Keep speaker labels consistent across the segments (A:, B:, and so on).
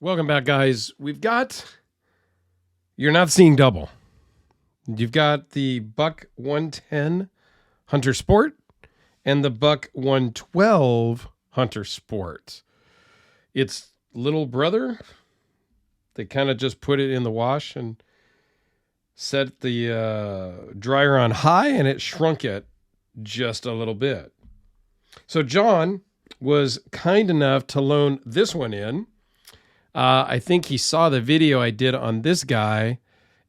A: Welcome back, guys. You're not seeing double. You've got the Buck 110 Hunter Sport and the Buck 112 Hunter Sport. It's little brother. They kind of just put it in the wash and set the dryer on high, and it shrunk it just a little bit. So John was kind enough to loan this one in. I think he saw the video I did on this guy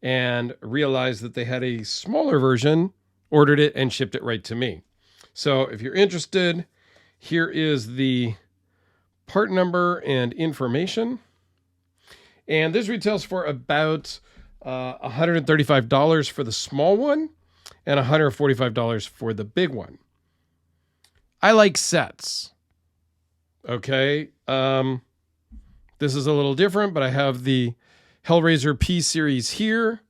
A: and realized that they had a smaller version, ordered it, and shipped it right to me. So if you're interested, here is the part number and information. And this retails for about $135 for the small one and $145 for the big one. I like sets. Okay. This is a little different, but I have the Hellraiser P series here.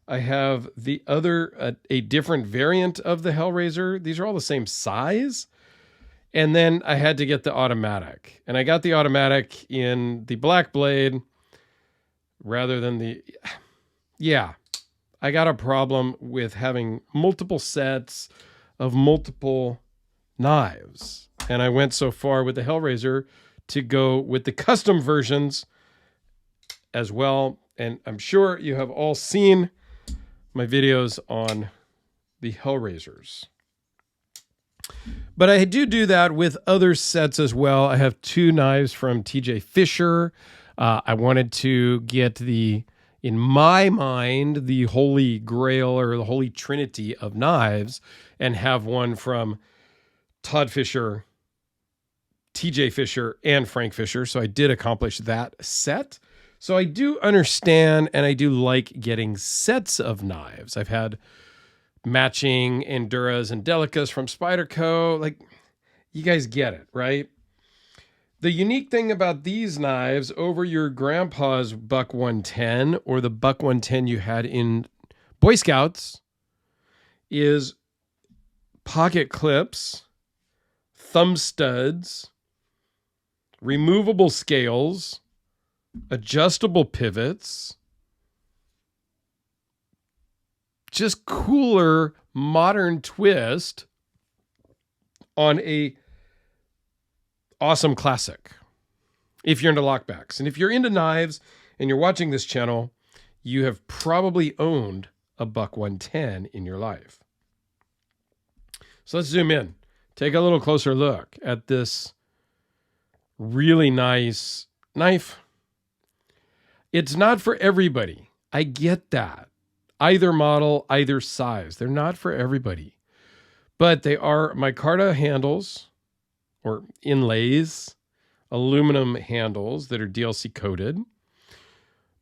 A: I have the other, a different variant of the Hellraiser. These are all the same size. And then I had to get the automatic. And I got the automatic in the black blade rather than the... Yeah, I got a problem with having multiple sets of multiple knives. And I went so far with the Hellraiser to go with the custom versions as well. And I'm sure you have all seen my videos on the Hellraisers. But I do that with other sets as well. I have two knives from TJ Fisher. I wanted to get in my mind, the holy grail or the holy trinity of knives, and have one from Todd Fisher, TJ Fisher, and Frank Fisher. So I did accomplish that set. So I do understand, and I do like getting sets of knives. I've had matching Enduras and Delicas from Spyderco. Like, you guys get it, right? The unique thing about these knives over your grandpa's Buck 110 or the Buck 110 you had in Boy Scouts is pocket clips, thumb studs, removable scales, adjustable pivots, just cooler modern twist on a awesome classic. If you're into lockbacks, and if you're into knives and you're watching this channel, you have probably owned a Buck 110 in your life. So let's zoom in. Take a little closer look at this really nice knife. It's not for everybody. I get that. Either model, either size. They're not for everybody. But they are micarta handles or inlays, aluminum handles that are DLC coated,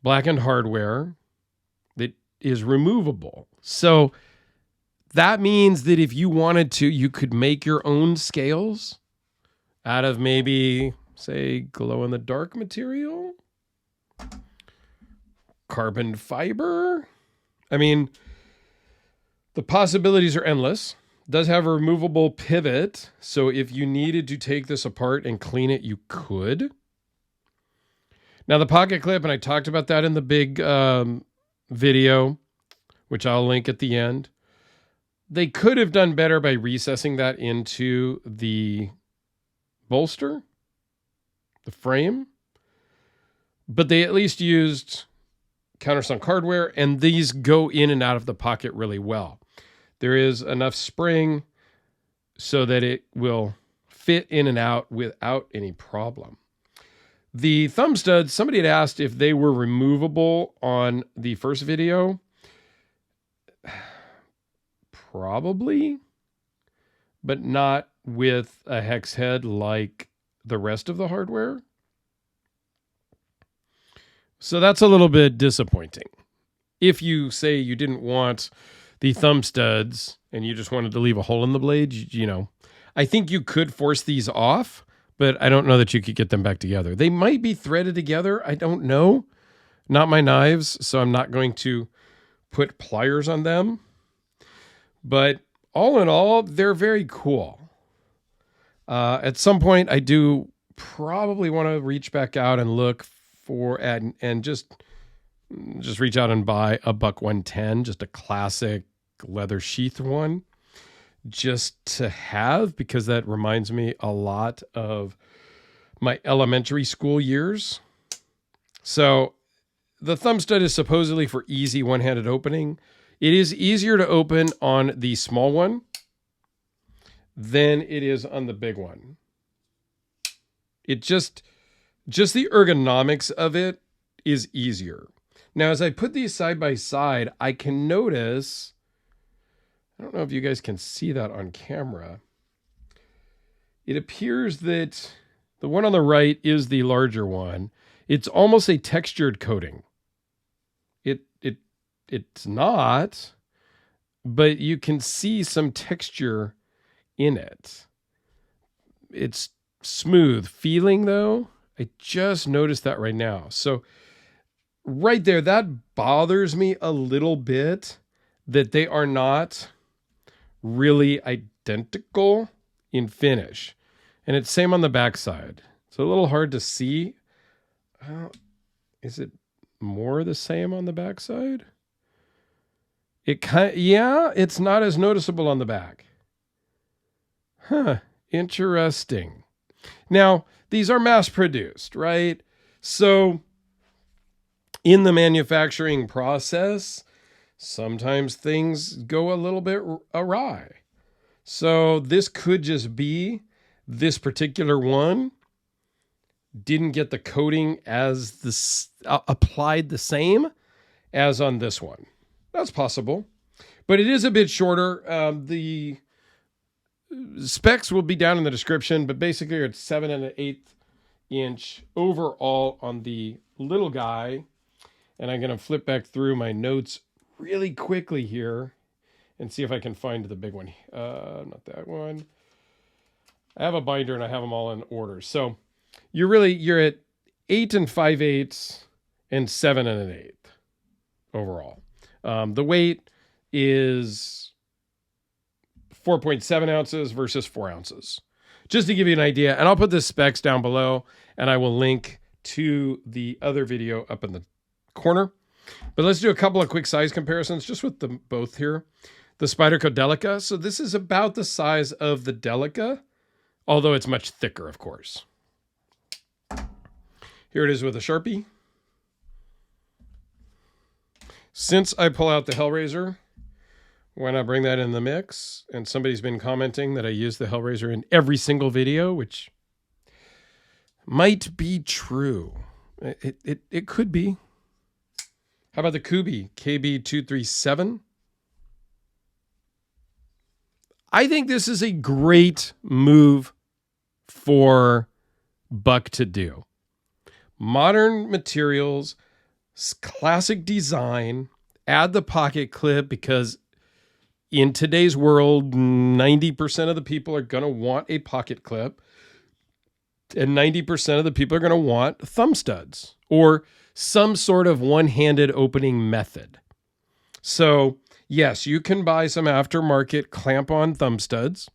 A: blackened hardware that is removable. So that means that if you wanted to, you could make your own scales out of maybe, say, glow-in-the-dark material, carbon fiber. I mean, the possibilities are endless. It does have a removable pivot, so if you needed to take this apart and clean it, you could. Now, the pocket clip, and I talked about that in the big video, which I'll link at the end. They could have done better by recessing that into the bolster, the frame, but they at least used countersunk hardware, and these go in and out of the pocket really well. There is enough spring so that it will fit in and out without any problem. The thumb studs, somebody had asked if they were removable on the first video. Probably, but not with a hex head like the rest of the hardware. So that's a little bit disappointing. If you say you didn't want the thumb studs and you just wanted to leave a hole in the blade, you know, I think you could force these off, but I don't know that you could get them back together. They might be threaded together. I don't know. Not my knives, so I'm not going to put pliers on them. But all in all, they're very cool. At some point, I do probably want to reach back out and look and just reach out and buy a $110, just a classic leather sheath one, just to have, because that reminds me a lot of my elementary school years. So the thumb stud is supposedly for easy one-handed opening. It is easier to open on the small one than it is on the big one. It just the ergonomics of it is easier. Now, as I put these side by side, I can notice, I don't know if you guys can see that on camera. It appears that the one on the right is the larger one. It's almost a textured coating. It's not, but you can see some texture in it. It's smooth feeling though. I just noticed that right now. So right there, that bothers me a little bit, that they are not really identical in finish. And it's same on the backside. It's a little hard to see. Is it more the same on the backside? It's not as noticeable on the back. Huh, interesting. Now, these are mass produced, right? So in the manufacturing process, sometimes things go a little bit awry. So this could just be this particular one didn't get the coating as this applied the same as on this one. That's possible, but it is a bit shorter. The specs will be down in the description, but basically it's 7 1/8 inch overall on the little guy. And I'm going to flip back through my notes really quickly here and see if I can find the big one. Not that one. I have a binder and I have them all in order. So you're at 8 5/8 and 7 1/8 overall. The weight is 4.7 ounces versus 4 ounces. Just to give you an idea, and I'll put the specs down below, and I will link to the other video up in the corner. But let's do a couple of quick size comparisons just with them both here. The Spyderco Delica. So this is about the size of the Delica, although it's much thicker, of course. Here it is with a Sharpie. Since I pull out the Hellraiser, why not bring that in the mix? And somebody's been commenting that I use the Hellraiser in every single video, which might be true. It could be. How about the Kubi KB237? I think this is a great move for Buck to do. Modern materials, classic design, add the pocket clip, because in today's world, 90% of the people are going to want a pocket clip, and 90% of the people are going to want thumb studs or some sort of one-handed opening method. So yes, you can buy some aftermarket clamp-on thumb studs.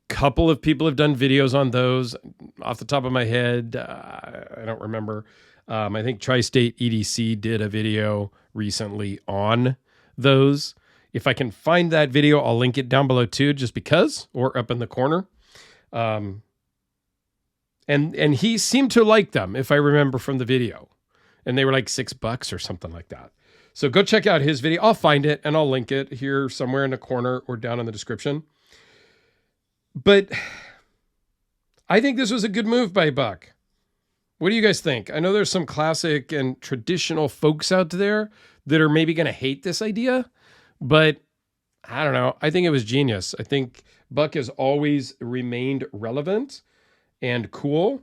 A: Couple of people have done videos on those. Off the top of my head, I don't remember. I think Tri-State EDC did a video recently on those. If I can find that video, I'll link it down below too, just because, or up in the corner. And he seemed to like them, if I remember from the video. And they were like $6 or something like that. So go check out his video. I'll find it and I'll link it here somewhere in the corner or down in the description. But I think this was a good move by Buck. What do you guys think? I know there's some classic and traditional folks out there that are maybe going to hate this idea, but I don't know. I think it was genius. I think Buck has always remained relevant and cool,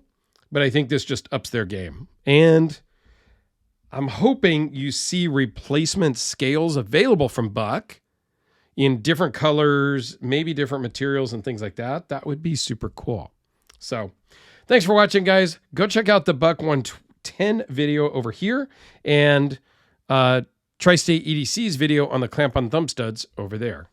A: but I think this just ups their game. And I'm hoping you see replacement scales available from Buck in different colors, maybe different materials and things like that. That would be super cool. So thanks for watching, guys. Go check out the Buck 110 video over here and Tri-State EDC's video on the clamp-on thumb studs over there.